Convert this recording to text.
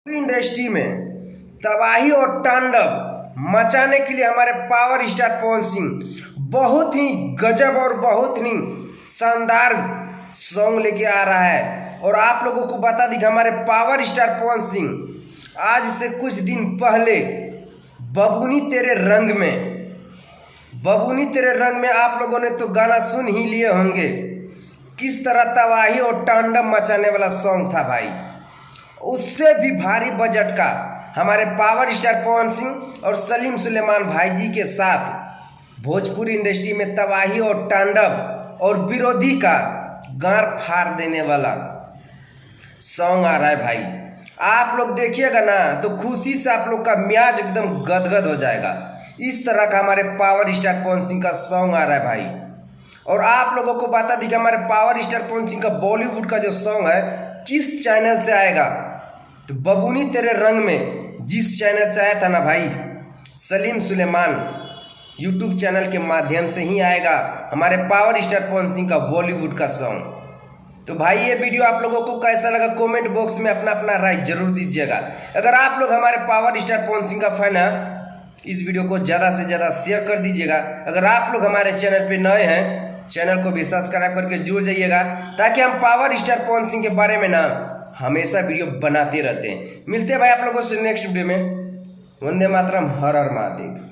Industry में तबाही और तांडव मचाने के लिए हमारे पावर स्टार पवन सिंह बहुत ही गजब और बहुत ही शानदार सॉन्ग लेके आ रहा है। और आप लोगों को बता दी कि हमारे पावर स्टार पवन सिंह आज से कुछ दिन पहले बबुनी तेरे रंग में आप लोगों ने तो गाना सुन ही लिए होंगे। किस तरह तबाही और तांडव मचाने वाला सॉन्ग था भाई। उससे भी भारी बजट का हमारे पावर स्टार पवन सिंह और सलीम सुलेमान भाई जी के साथ भोजपुरी इंडस्ट्री में तबाही और तांडव और विरोधी का गार फाड़ देने वाला सॉन्ग आ रहा है भाई। आप लोग देखिएगा ना तो खुशी से आप लोग का मियाज एकदम गदगद हो जाएगा। इस तरह का हमारे पावर स्टार पवन सिंह का सॉन्ग आ रहा है भाई। और आप लोगों को बता दी कि हमारे पावर स्टार पवन सिंह का बॉलीवुड का जो सॉन्ग है किस चैनल से आएगा, तो बबुनी तेरे रंग में जिस चैनल से आया था ना भाई, सलीम सुलेमान यूट्यूब चैनल के माध्यम से ही आएगा हमारे पावर स्टार पवन सिंह का बॉलीवुड का सॉन्ग। तो भाई ये वीडियो आप लोगों को कैसा लगा कमेंट बॉक्स में अपना अपना राय जरूर दीजिएगा। अगर आप लोग हमारे पावर स्टार पवन सिंह का फैन है इस वीडियो को ज़्यादा से ज़्यादा शेयर कर दीजिएगा। अगर आप लोग हमारे चैनल पे नए हैं चैनल को भी सब्सक्राइब करके जुड़ जाइएगा ताकि हम पावर स्टार पवन सिंह के बारे में ना हमेशा वीडियो बनाते रहते हैं। मिलते हैं भाई आप लोगों से नेक्स्ट वीडियो में। वंदे मातरम, हर हर महादेव।